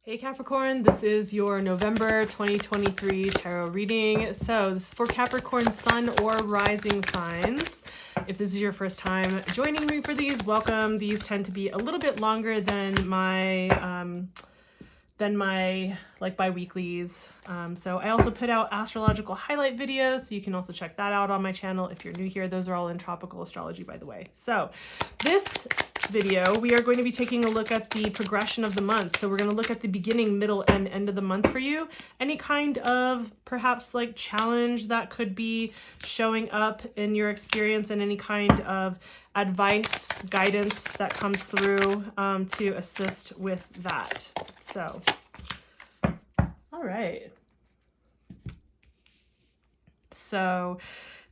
Hey Capricorn, this is your November 2023 tarot reading. So this is for Capricorn sun or rising signs. If this is your first time joining me for these, welcome. These tend to be a little bit longer than my like bi-weeklies. So I also put out astrological highlight videos, so you can also check that out on my channel if you're new here. Those are all in tropical astrology, by the way. So this video, we are going to be taking a look at the progression of the month. So we're going to look at the beginning, middle, and end of the month for you. Any kind of perhaps like challenge that could be showing up in your experience, and any kind of advice, guidance that comes through to assist with that. So, all right. So,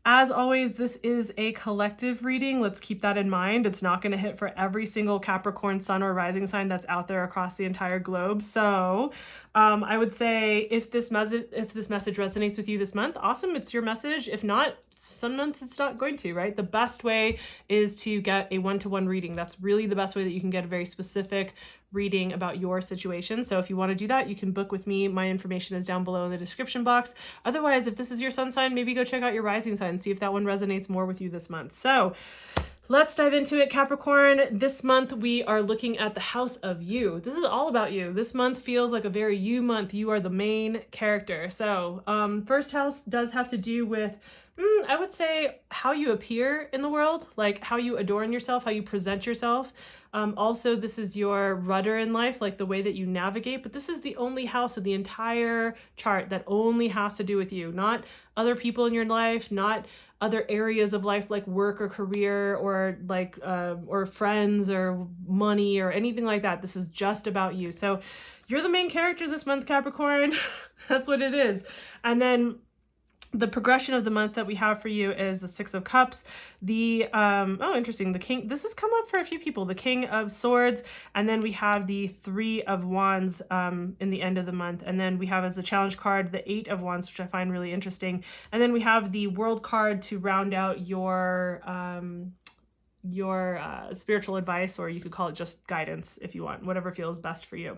as always, this is a collective reading. Let's keep that in mind. It's not going to hit for every single Capricorn sun or rising sign that's out there across the entire globe. So I would say if this message resonates with you this month, awesome, it's your message. If not, some months it's not going to, right? The best way is to get a one-to-one reading. That's really the best way that you can get a very specific reading about your situation. So if you want to do that, you can book with me. My information is down below in the description box. Otherwise, if this is your sun sign, maybe go check out your rising sign and see if that one resonates more with you this month. So let's dive into it, Capricorn. This month, we are looking at the house of you. This is all about you. This month feels like a very you month. You are the main character. So first house does have to do with I would say how you appear in the world, like how you adorn yourself, how you present yourself. Also, this is your rudder in life, like the way that you navigate, but this is the only house of the entire chart that only has to do with you, not other people in your life, not other areas of life like work or career or like or friends or money or anything like that. This is just about you. So you're the main character this month, Capricorn. That's what it is. And then the progression of the month that we have for you is the Six of Cups, the, oh, interesting, the King, this has come up for a few people, the King of Swords, and then we have the Three of Wands in the end of the month, and then we have as a challenge card, the Eight of Wands, which I find really interesting, and then we have the World card to round out your spiritual advice, or you could call it just guidance if you want, whatever feels best for you.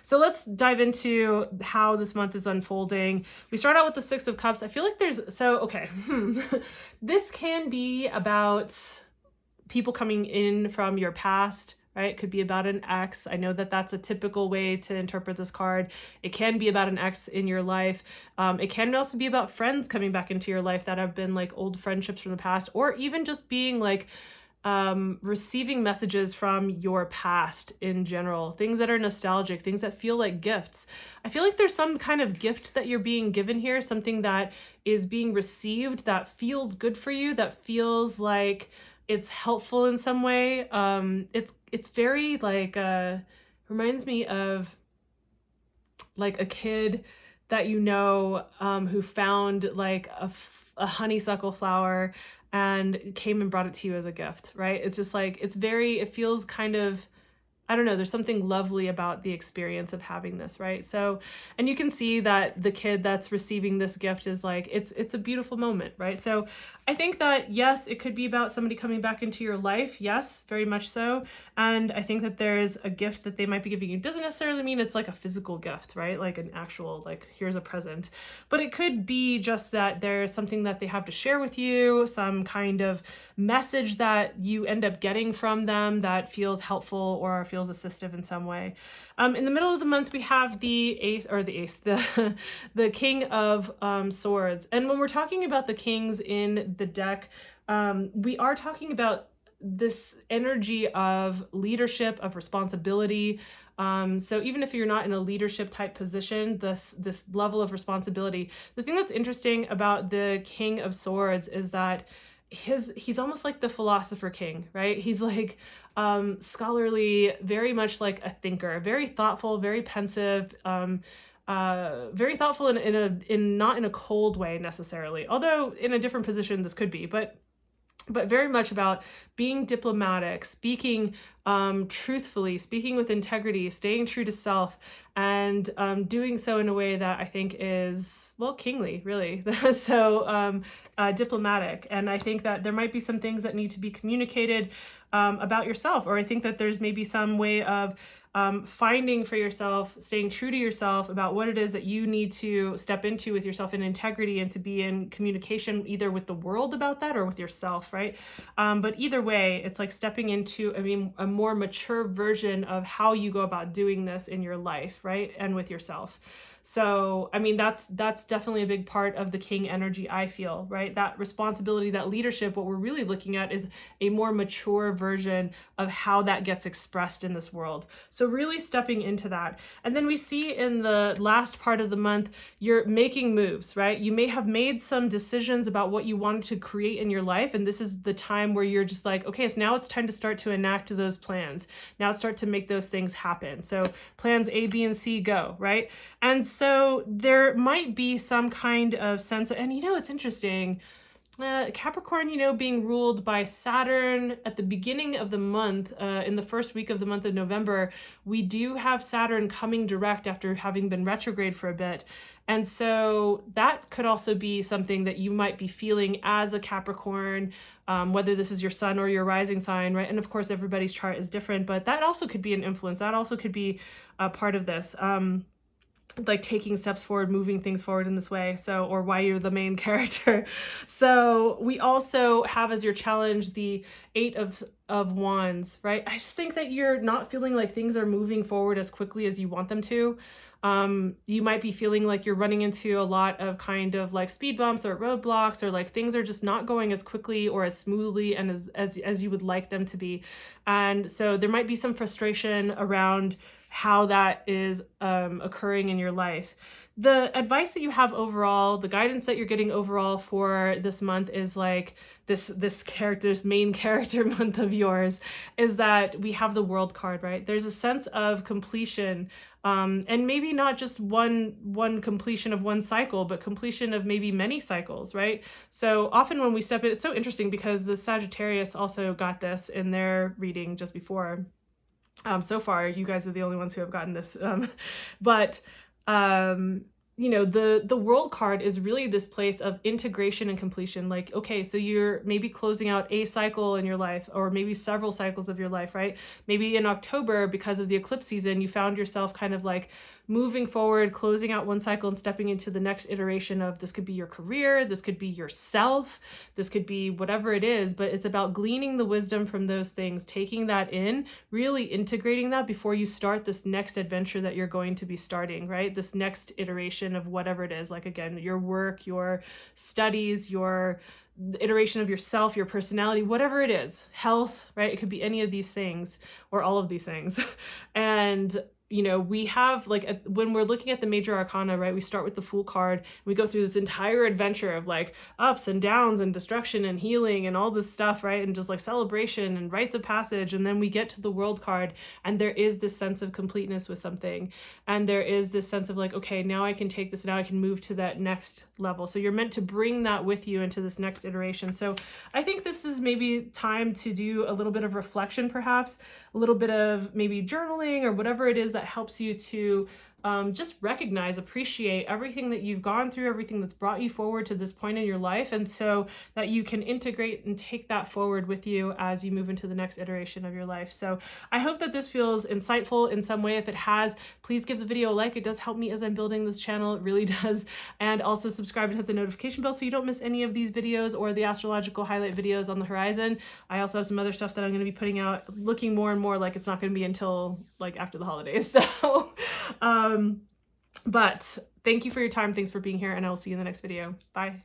So let's dive into how this month is unfolding. We start out with the Six of Cups. I feel like this can be about people coming in from your past, right? It could be about an ex. I know that that's a typical way to interpret this card. It can be about an ex in your life. It can also be about friends coming back into your life that have been like old friendships from the past, or even just being like receiving messages from your past in general, things that are nostalgic, things that feel like gifts. I feel like there's some kind of gift that you're being given here, something that is being received that feels good for you, that feels like it's helpful in some way. It's very like reminds me of like a kid that you know who found like a honeysuckle flower and came and brought it to you as a gift, right? It's just like, it feels kind of, I don't know, there's something lovely about the experience of having this, right? So, and you can see that the kid that's receiving this gift is like, it's a beautiful moment, right? So I think that, yes, it could be about somebody coming back into your life. Yes, very much so. And I think that there's a gift that they might be giving you. It doesn't necessarily mean it's like a physical gift, right? Like an actual, like, here's a present. But it could be just that there's something that they have to share with you, some kind of message that you end up getting from them that feels helpful or feels assistive in some way. In the middle of the month, we have the King of Swords. And when we're talking about the kings in the deck, we are talking about this energy of leadership, of responsibility. So even if you're not in a leadership type position, this level of responsibility. The thing that's interesting about the King of Swords is that he's almost like the philosopher king, right? He's like scholarly, very much like a thinker, very thoughtful, very pensive, very thoughtful in not in a cold way necessarily, although in a different position this could be, but very much about being diplomatic, speaking truthfully, speaking with integrity, staying true to self, and doing so in a way that I think is, well, kingly, really. So diplomatic. And I think that there might be some things that need to be communicated about yourself, or I think that there's maybe some way of finding for yourself, staying true to yourself about what it is that you need to step into with yourself in integrity and to be in communication either with the world about that or with yourself, right? But either way, it's like stepping into, I mean, a more mature version of how you go about doing this in your life, right? And with yourself. So, I mean, that's definitely a big part of the king energy, I feel, right? That responsibility, that leadership, what we're really looking at is a more mature version of how that gets expressed in this world. So really stepping into that. And then we see in the last part of the month, you're making moves, right? You may have made some decisions about what you wanted to create in your life. And this is the time where you're just like, okay, so now it's time to start to enact those plans. Now it's start to make those things happen. So plans A, B, and C go, right? And so there might be some kind of sense of, and you know, it's interesting, Capricorn, you know, being ruled by Saturn at the beginning of the month, in the first week of the month of November, we do have Saturn coming direct after having been retrograde for a bit. And so that could also be something that you might be feeling as a Capricorn, whether this is your sun or your rising sign, right? And of course, everybody's chart is different, but that also could be an influence. That also could be a part of this. Like taking steps forward, moving things forward in this way. So, or why you're the main character. So we also have as your challenge the 8 of Wands, right? I just think that you're not feeling like things are moving forward as quickly as you want them to. You might be feeling like you're running into a lot of kind of like speed bumps or roadblocks, or like things are just not going as quickly or as smoothly and as you would like them to be. And so there might be some frustration around how that is occurring in your life. The advice that you have overall, the guidance that you're getting overall for this month is like this main character month of yours is that we have the World card, right? There's a sense of completion, and maybe not just one completion of one cycle, but completion of maybe many cycles, right? So often when we step in, it's so interesting because the Sagittarius also got this in their reading just before. So far, you guys are the only ones who have gotten this. You know, the World card is really this place of integration and completion. Like, okay, so you're maybe closing out a cycle in your life, or maybe several cycles of your life, right? Maybe in October, because of the eclipse season, you found yourself kind of like moving forward, closing out one cycle and stepping into the next iteration of this could be your career, this could be yourself, this could be whatever it is, but it's about gleaning the wisdom from those things, taking that in, really integrating that before you start this next adventure that you're going to be starting, right? This next iteration of whatever it is, like again, your work, your studies, your iteration of yourself, your personality, whatever it is, health, right? It could be any of these things or all of these things. And you know, we have like, when we're looking at the major arcana, right, we start with the Fool card. We go through this entire adventure of like ups and downs and destruction and healing and all this stuff, right? And just like celebration and rites of passage. And then we get to the World card and there is this sense of completeness with something. And there is this sense of like, okay, now I can take this, now I can move to that next level. So you're meant to bring that with you into this next iteration. So I think this is maybe time to do a little bit of reflection, perhaps a little bit of maybe journaling or whatever it is that helps you to just recognize, appreciate everything that you've gone through, everything that's brought you forward to this point in your life. And so that you can integrate and take that forward with you as you move into the next iteration of your life. So I hope that this feels insightful in some way. If it has, please give the video a like. It does help me as I'm building this channel. It really does. And also subscribe and hit the notification bell so you don't miss any of these videos or the astrological highlight videos on the horizon. I also have some other stuff that I'm going to be putting out, looking more and more like it's not going to be until like after the holidays. So, but thank you for your time. Thanks for being here, and I will see you in the next video. Bye.